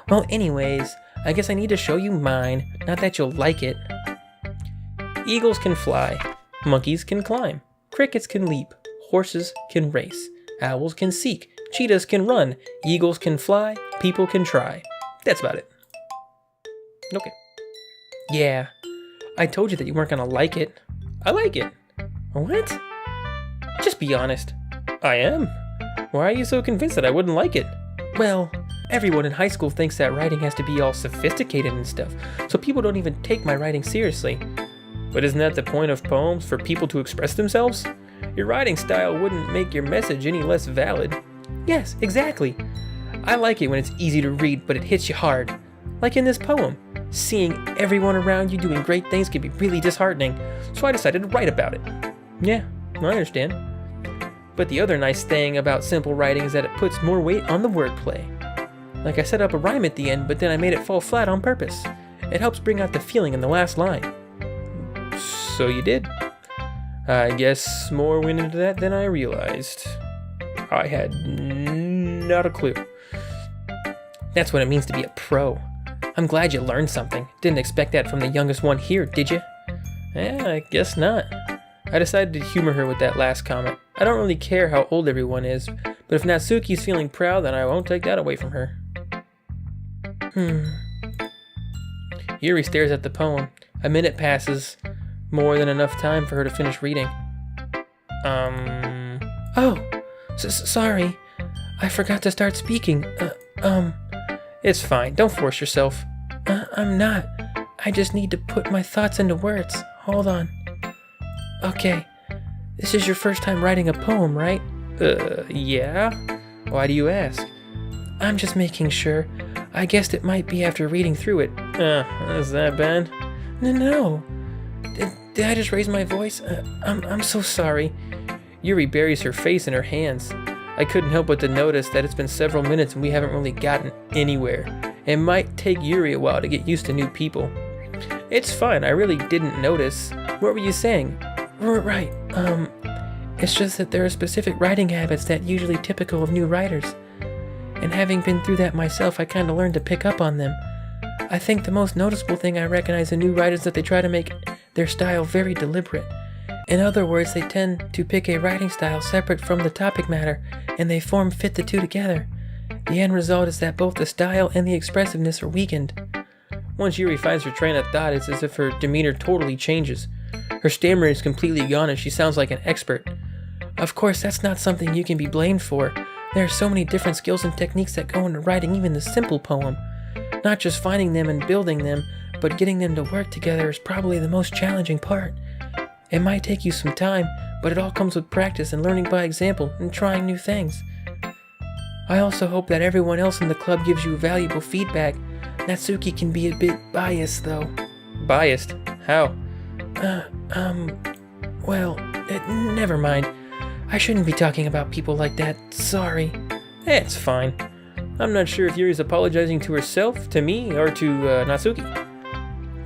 Well, anyways, I guess I need to show you mine, not that you'll like it. Eagles can fly, monkeys can climb, crickets can leap, horses can race, owls can seek, cheetahs can run, eagles can fly, people can try. That's about it. Okay. Yeah, I told you that you weren't gonna like it. I like it. What? Just be honest. I am. Why are you so convinced that I wouldn't like it? Well, everyone in high school thinks that writing has to be all sophisticated and stuff, so people don't even take my writing seriously. But isn't that the point of poems, for people to express themselves? Your writing style wouldn't make your message any less valid. Yes, exactly. I like it when it's easy to read, but it hits you hard. Like in this poem. Seeing everyone around you doing great things can be really disheartening, so I decided to write about it. Yeah, I understand. But the other nice thing about simple writing is that it puts more weight on the wordplay. Like I set up a rhyme at the end, but then I made it fall flat on purpose. It helps bring out the feeling in the last line. So you did. I guess more went into that than I realized. I had not a clue. That's what it means to be a pro. I'm glad you learned something. Didn't expect that from the youngest one here, did you? Yeah, I guess not. I decided to humor her with that last comment. I don't really care how old everyone is, but if Natsuki's feeling proud, then I won't take that away from her. Yuri stares at the poem. A minute passes. More than enough time for her to finish reading. Oh, sorry. I forgot to start speaking. It's fine, don't force yourself. I'm not. I just need to put my thoughts into words. Hold on. Okay. This is your first time writing a poem, right? Yeah? Why do you ask? I'm just making sure. I guessed it might be after reading through it. Is that bad? No. Did I just raise my voice? I'm so sorry. Yuri buries her face in her hands. I couldn't help but to notice that it's been several minutes and we haven't really gotten anywhere. It might take Yuri a while to get used to new people. It's fine, I really didn't notice. What were you saying? Right, it's just that there are specific writing habits that usually typical of new writers. And having been through that myself, I kinda learned to pick up on them. I think the most noticeable thing I recognize in new writers is that they try to make their style very deliberate. In other words, they tend to pick a writing style separate from the topic matter, and they fit the two together. The end result is that both the style and the expressiveness are weakened. Once Yuri finds her train of thought, it's as if her demeanor totally changes. Her stammer is completely gone and she sounds like an expert. Of course, that's not something you can be blamed for. There are so many different skills and techniques that go into writing even the simple poem. Not just finding them and building them, but getting them to work together is probably the most challenging part. It might take you some time, but it all comes with practice and learning by example and trying new things. I also hope that everyone else in the club gives you valuable feedback. Natsuki can be a bit biased, though. Biased? How? Never mind. I shouldn't be talking about people like that. Sorry. It's fine. I'm not sure if Yuri's apologizing to herself, to me, or to Natsuki.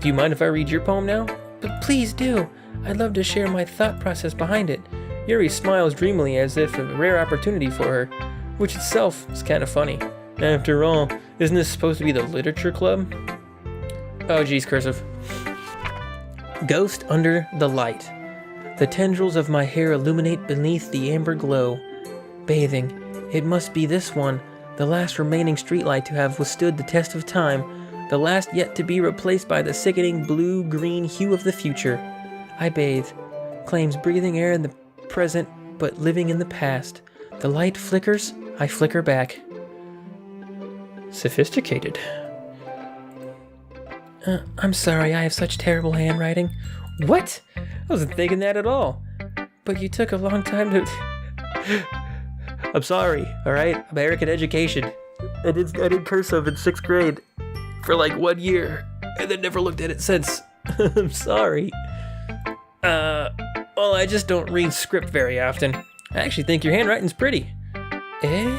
Do you mind if I read your poem now? But please do. I'd love to share my thought process behind it. Yuri smiles dreamily as if a rare opportunity for her, which itself is kind of funny. After all, isn't this supposed to be the literature club? Oh geez, cursive. Ghost under the light. The tendrils of my hair illuminate beneath the amber glow. Bathing. It must be this one, the last remaining streetlight to have withstood the test of time, the last yet to be replaced by the sickening blue-green hue of the future. I bathe. Claims breathing air in the present, but living in the past. The light flickers, I flicker back. Sophisticated. I'm sorry, I have such terrible handwriting. What? I wasn't thinking that at all. But you took a long time to... I'm sorry, alright? I'm Eric at education. I did cursive in 6th grade for like 1 year, and then never looked at it since. I'm sorry. Well, I just don't read script very often. I actually think your handwriting's pretty. Eh?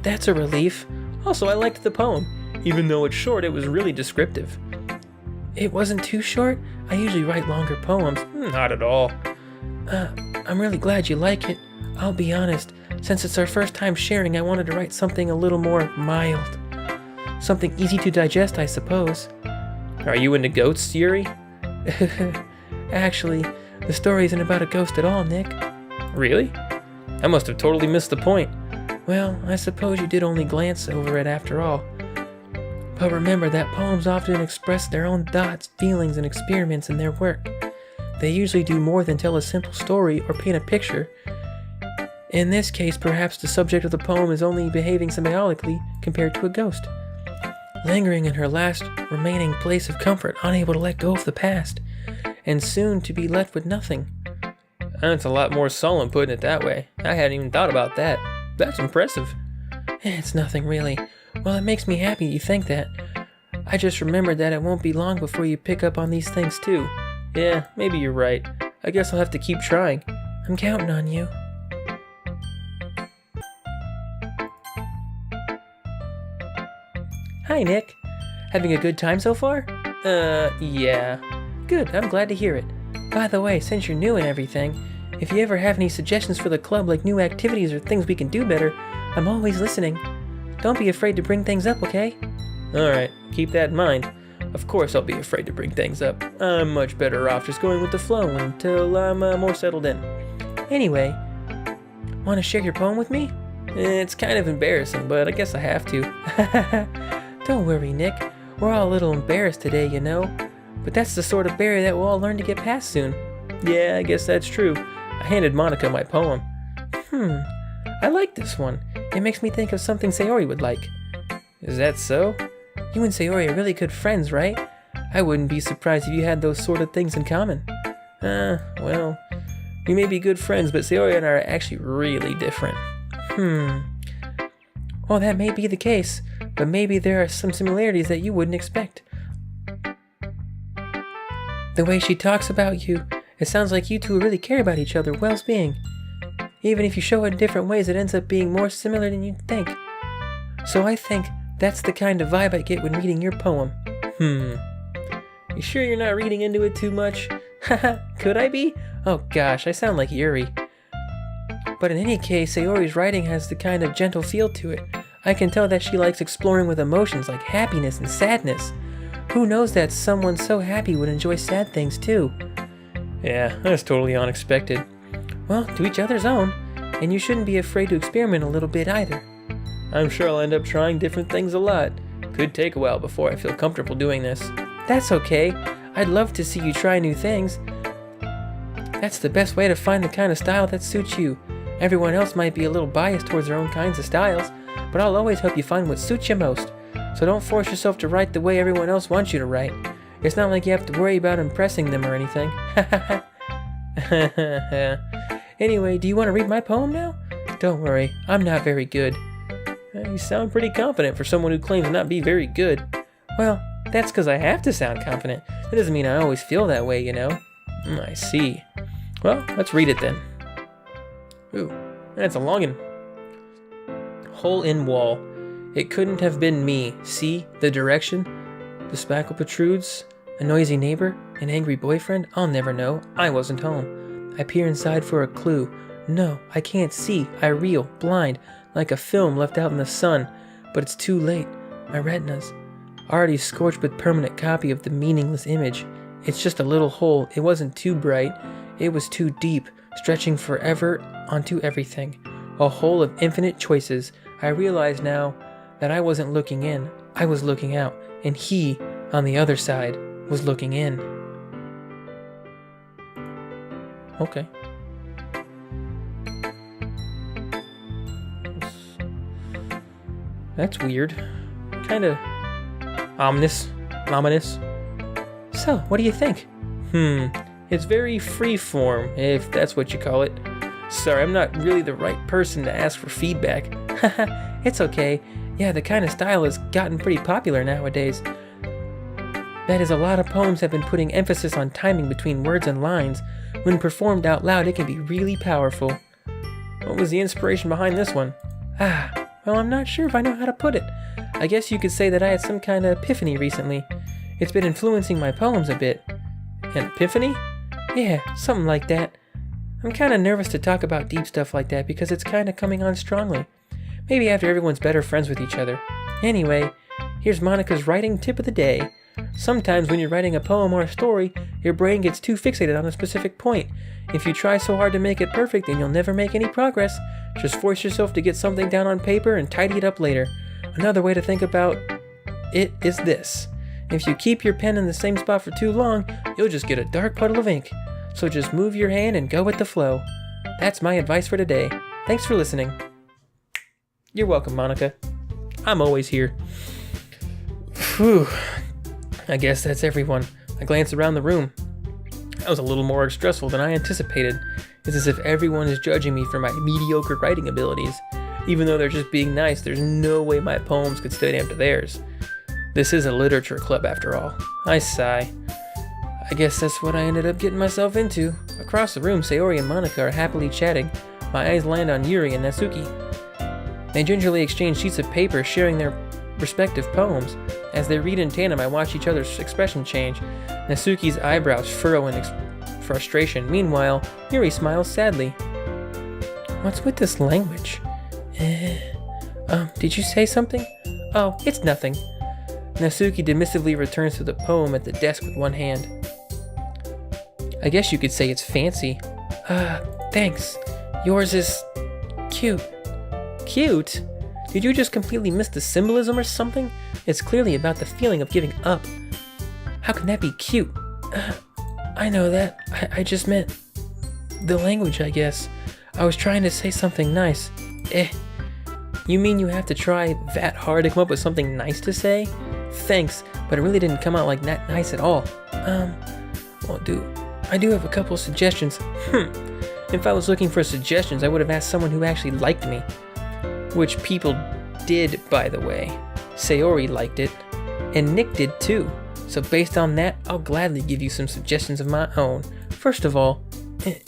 That's a relief. Also, I liked the poem. Even though it's short, it was really descriptive. It wasn't too short? I usually write longer poems. Not at all. I'm really glad you like it. I'll be honest, since it's our first time sharing, I wanted to write something a little more mild. Something easy to digest, I suppose. Are you into ghosts, Yuri? Actually, the story isn't about a ghost at all, Nick. Really? I must have totally missed the point. Well, I suppose you did only glance over it after all. But remember that poems often express their own thoughts, feelings, and experiments in their work. They usually do more than tell a simple story or paint a picture. In this case, perhaps the subject of the poem is only behaving symbiotically compared to a ghost. Lingering in her last remaining place of comfort, unable to let go of the past, and soon to be left with nothing. That's a lot more solemn putting it that way. I hadn't even thought about that. That's impressive. It's nothing really. Well, it makes me happy you think that. I just remembered that it won't be long before you pick up on these things too. Yeah, maybe you're right. I guess I'll have to keep trying. I'm counting on you. Hi, Nick. Having a good time so far? Yeah. Good, I'm glad to hear it. By the way, since you're new and everything, if you ever have any suggestions for the club like new activities or things we can do better, I'm always listening. Don't be afraid to bring things up, okay? Alright, keep that in mind. Of course I'll be afraid to bring things up. I'm much better off just going with the flow until I'm more settled in. Anyway, want to share your poem with me? It's kind of embarrassing, but I guess I have to. Don't worry, Nick. We're all a little embarrassed today, you know. But that's the sort of barrier that we'll all learn to get past soon. Yeah, I guess that's true. I handed Monica my poem. I like this one. It makes me think of something Sayori would like. Is that so? You and Sayori are really good friends, right? I wouldn't be surprised if you had those sort of things in common. Well, we may be good friends, but Sayori and I are actually really different. Well, that may be the case, but maybe there are some similarities that you wouldn't expect. The way she talks about you, it sounds like you two really care about each other's well-being. Even if you show it in different ways, it ends up being more similar than you'd think. So I think that's the kind of vibe I get when reading your poem. You sure you're not reading into it too much? Haha, could I be? Oh gosh, I sound like Yuri. But in any case, Sayori's writing has the kind of gentle feel to it. I can tell that she likes exploring with emotions like happiness and sadness. Who knows that someone so happy would enjoy sad things too? Yeah, that's totally unexpected. Well, to each other's own, and you shouldn't be afraid to experiment a little bit either. I'm sure I'll end up trying different things a lot. Could take a while before I feel comfortable doing this. That's okay. I'd love to see you try new things. That's the best way to find the kind of style that suits you. Everyone else might be a little biased towards their own kinds of styles, but I'll always help you find what suits you most. So don't force yourself to write the way everyone else wants you to write. It's not like you have to worry about impressing them or anything. Anyway, do you want to read my poem now? Don't worry, I'm not very good. You sound pretty confident for someone who claims to not be very good. Well, that's because I have to sound confident. That doesn't mean I always feel that way, you know. I see. Well, let's read it then. Ooh, that's a longin'. Hole in wall. It couldn't have been me. See, the direction? The spackle protrudes? A noisy neighbor? An angry boyfriend? I'll never know. I wasn't home. I peer inside for a clue. No, I can't see. I reel, blind, like a film left out in the sun. But it's too late. My retinas, already scorched with permanent copy of the meaningless image. It's just a little hole. It wasn't too bright. It was too deep, stretching forever onto everything. A hole of infinite choices. I realize now that I wasn't looking in. I was looking out. And he, on the other side, was looking in. Okay. That's weird. Kinda ominous. So, what do you think? It's very freeform, if that's what you call it. Sorry, I'm not really the right person to ask for feedback. Haha, it's okay. Yeah, the kind of style has gotten pretty popular nowadays. That is, a lot of poems have been putting emphasis on timing between words and lines. When performed out loud, it can be really powerful. What was the inspiration behind this one? Well, I'm not sure if I know how to put it. I guess you could say that I had some kind of epiphany recently. It's been influencing my poems a bit. An epiphany? Yeah, something like that. I'm kind of nervous to talk about deep stuff like that because it's kind of coming on strongly. Maybe after everyone's better friends with each other. Anyway, here's Monica's writing tip of the day. Sometimes when you're writing a poem or a story, your brain gets too fixated on a specific point. If you try so hard to make it perfect, then you'll never make any progress. Just force yourself to get something down on paper and tidy it up later. Another way to think about it is this. If you keep your pen in the same spot for too long, you'll just get a dark puddle of ink. So just move your hand and go with the flow. That's my advice for today. Thanks for listening. You're welcome, Monica. I'm always here. Phew. I guess that's everyone. I glanced around the room. That was a little more stressful than I anticipated. It's as if everyone is judging me for my mediocre writing abilities. Even though they're just being nice, there's no way my poems could stand up to theirs. This is a literature club after all. I sigh. I guess that's what I ended up getting myself into. Across the room, Sayori and Monica are happily chatting. My eyes land on Yuri and Natsuki. They gingerly exchange sheets of paper, sharing their respective poems. As they read in tandem, I watch each other's expression change. Natsuki's eyebrows furrow in frustration. Meanwhile, Yuri smiles sadly. What's with this language? Did you say something? Oh, it's nothing. Natsuki dismissively returns to the poem at the desk with one hand. I guess you could say it's fancy. Thanks. Yours is cute. Cute? Did you just completely miss the symbolism or something? It's clearly about the feeling of giving up. How can that be cute? I know that. I just meant the language, I guess. I was trying to say something nice. You mean you have to try that hard to come up with something nice to say? Thanks, but it really didn't come out like that nice at all. Well, I do have a couple of suggestions. If I was looking for suggestions, I would have asked someone who actually liked me. Which people did, by the way. Sayori liked it, and Nick did too. So based on that, I'll gladly give you some suggestions of my own. First of all,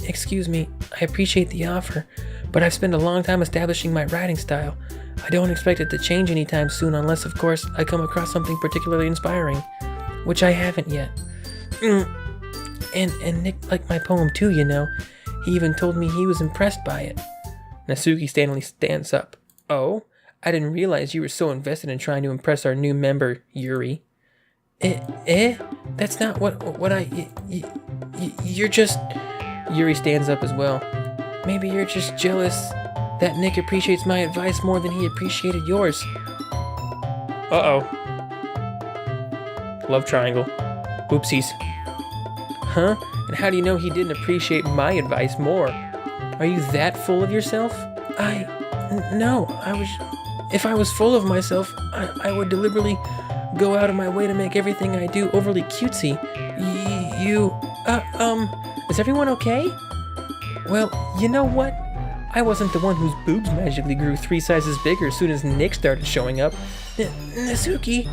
excuse me, I appreciate the offer, but I've spent a long time establishing my writing style. I don't expect it to change anytime soon unless, of course, I come across something particularly inspiring, which I haven't yet. And Nick liked my poem too, you know. He even told me he was impressed by it. Natsuki Stanley stands up. Oh? I didn't realize you were so invested in trying to impress our new member, Yuri. That's not what you're just... Yuri stands up as well. Maybe you're just jealous that Nick appreciates my advice more than he appreciated yours. Uh-oh. Love triangle. Oopsies. Huh? And how do you know he didn't appreciate my advice more? Are you that full of yourself? No, if I was full of myself, I would deliberately go out of my way to make everything I do overly cutesy. Is everyone okay? Well, you know what? I wasn't the one whose boobs magically grew 3 sizes bigger as soon as Nick started showing up. Natsuki,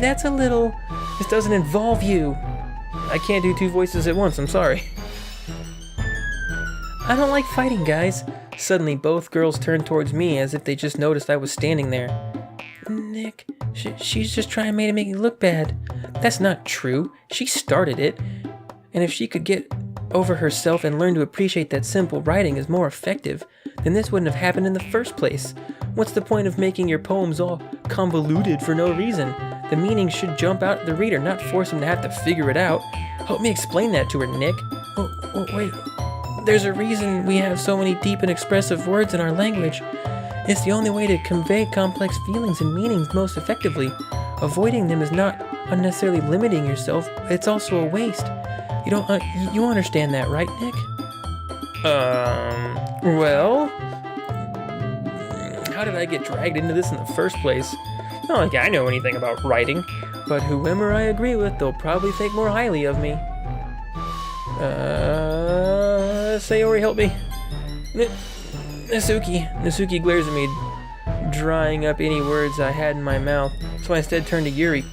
that's a little... This doesn't involve you. I can't do 2 voices at once, I'm sorry. I don't like fighting, guys. Suddenly, both girls turned towards me as if they just noticed I was standing there. Nick, she's just trying to make me look bad. That's not true. She started it. And if she could get over herself and learn to appreciate that simple writing is more effective, then this wouldn't have happened in the first place. What's the point of making your poems all convoluted for no reason? The meaning should jump out at the reader, not force him to have to figure it out. Help me explain that to her, Nick. Oh, wait. There's a reason we have so many deep and expressive words in our language. It's the only way to convey complex feelings and meanings most effectively. Avoiding them is not unnecessarily limiting yourself, it's also a waste. You understand that, right, Nick? Well... How did I get dragged into this in the first place? Not like I know anything about writing, but whoever I agree with, they'll probably think more highly of me. Sayori, help me. Natsuki glares at me, drying up any words I had in my mouth, so I instead turned to Yuri.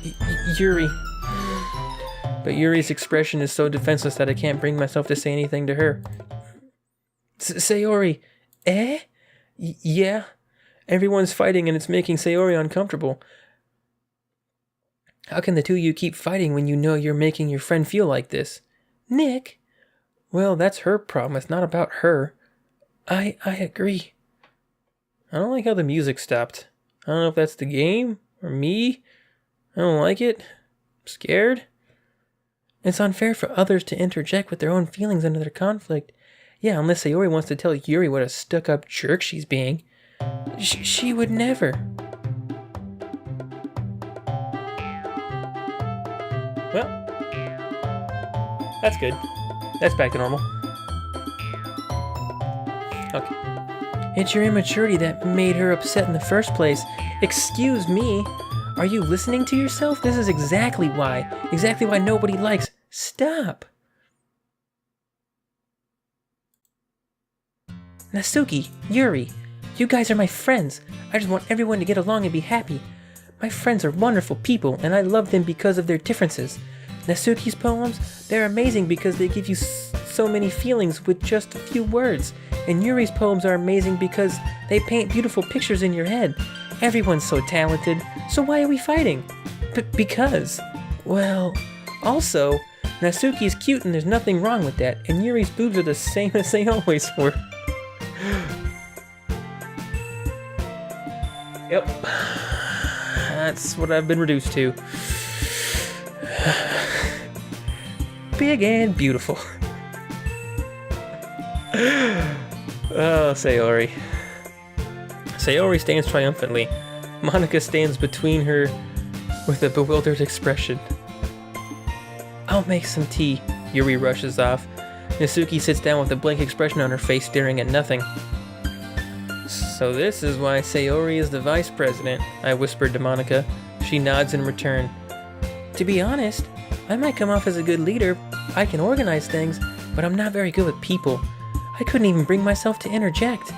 Yuri. But Yuri's expression is so defenseless that I can't bring myself to say anything to her. Sayori, yeah. Everyone's fighting and it's making Sayori uncomfortable. How can the two of you keep fighting when you know you're making your friend feel like this? Nick? Well, that's her problem. It's not about her. I agree. I don't like how the music stopped. I don't know if that's the game or me. I don't like it. I'm scared. It's unfair for others to interject with their own feelings into their conflict. Yeah, unless Sayori wants to tell Yuri what a stuck-up jerk she's being. She would never. Well, that's good. That's back to normal. Okay. It's your immaturity that made her upset in the first place. Excuse me? Are you listening to yourself? This is exactly why nobody likes. Stop. Natsuki, Yuri, you guys are my friends. I just want everyone to get along and be happy. My friends are wonderful people, and I love them because of their differences. Natsuki's poems, they're amazing because they give you so many feelings with just a few words. And Yuri's poems are amazing because they paint beautiful pictures in your head. Everyone's so talented, so why are we fighting? Because, well, also, Natsuki's cute and there's nothing wrong with that, and Yuri's boobs are the same as they always were. Yep. That's what I've been reduced to. Big and beautiful. Oh, Sayori. Sayori stands triumphantly. Monica stands between her with a bewildered expression. I'll make some tea. Yuri rushes off. Natsuki sits down with a blank expression on her face, staring at nothing. So this is why Sayori is the vice president, I whispered to Monica. She nods in return. To be honest, I might come off as a good leader. I can organize things, but I'm not very good with people. I couldn't even bring myself to interject.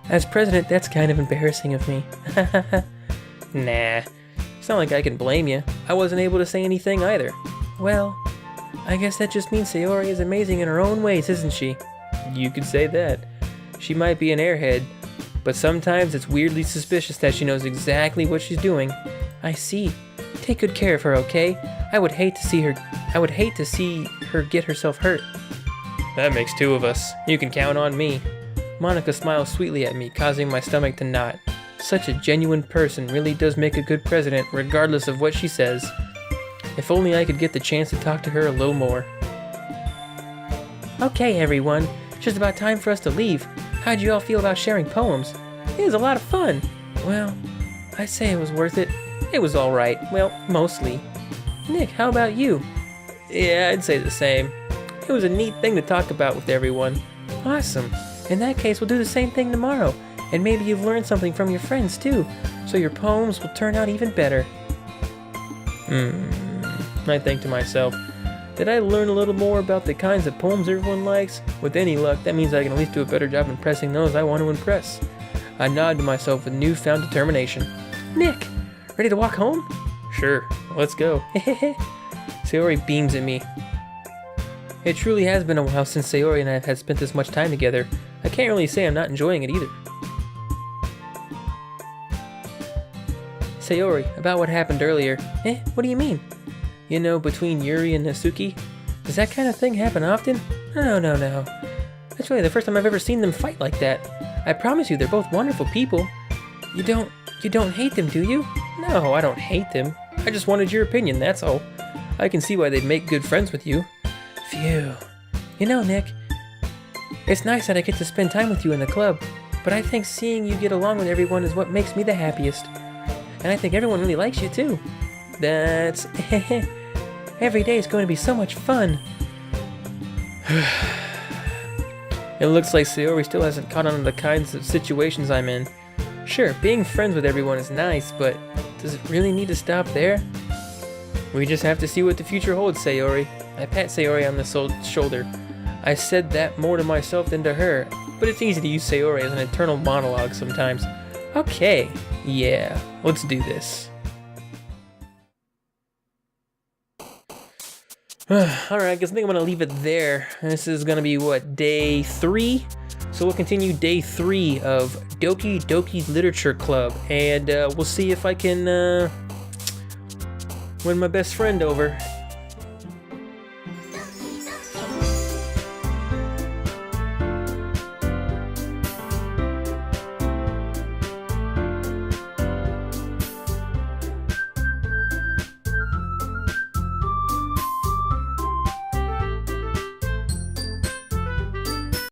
As president, that's kind of embarrassing of me. Nah, it's not like I can blame you. I wasn't able to say anything either. Well, I guess that just means Sayori is amazing in her own ways, isn't she? You could say that. She might be an airhead, but sometimes it's weirdly suspicious that she knows exactly what she's doing. I see. Take good care of her, okay? I would hate to see her get herself hurt. That makes two of us. You can count on me. Monica smiles sweetly at me, causing my stomach to knot. Such a genuine person really does make a good president, regardless of what she says. If only I could get the chance to talk to her a little more. Okay, everyone. It's just about time for us to leave. How'd you all feel about sharing poems? It was a lot of fun. Well, I'd say it was worth it. It was alright. Well, mostly. Nick, how about you? Yeah, I'd say the same. It was a neat thing to talk about with everyone. Awesome. In that case, we'll do the same thing tomorrow. And maybe you've learned something from your friends too, so your poems will turn out even better. I think to myself, did I learn a little more about the kinds of poems everyone likes? With any luck, that means I can at least do a better job impressing those I want to impress. I nod to myself with newfound determination. Nick, ready to walk home? Sure, let's go. Sayori beams at me. It truly has been a while since Sayori and I have had spent this much time together. I can't really say I'm not enjoying it either. Sayori, about what happened earlier. What do you mean? You know, between Yuri and Nasuki? Does that kind of thing happen often? No. That's really the first time I've ever seen them fight like that. I promise you, they're both wonderful people. You don't hate them, do you? No, I don't hate them. I just wanted your opinion, that's all. I can see why they'd make good friends with you. Phew. You know, Nick, it's nice that I get to spend time with you in the club, but I think seeing you get along with everyone is what makes me the happiest. And I think everyone really likes you too. That's... Every day is going to be so much fun. It looks like Sayori still hasn't caught on to the kinds of situations I'm in. Sure, being friends with everyone is nice, but does it really need to stop there? We just have to see what the future holds, Sayori. I pat Sayori on the shoulder. I said that more to myself than to her, but it's easy to use Sayori as an internal monologue sometimes. Okay, yeah, let's do this. Alright, I guess I think I'm going to leave it there. This is going to be, what, day 3? So we'll continue day 3 of Doki Doki Literature Club, and we'll see if I can win my best friend over.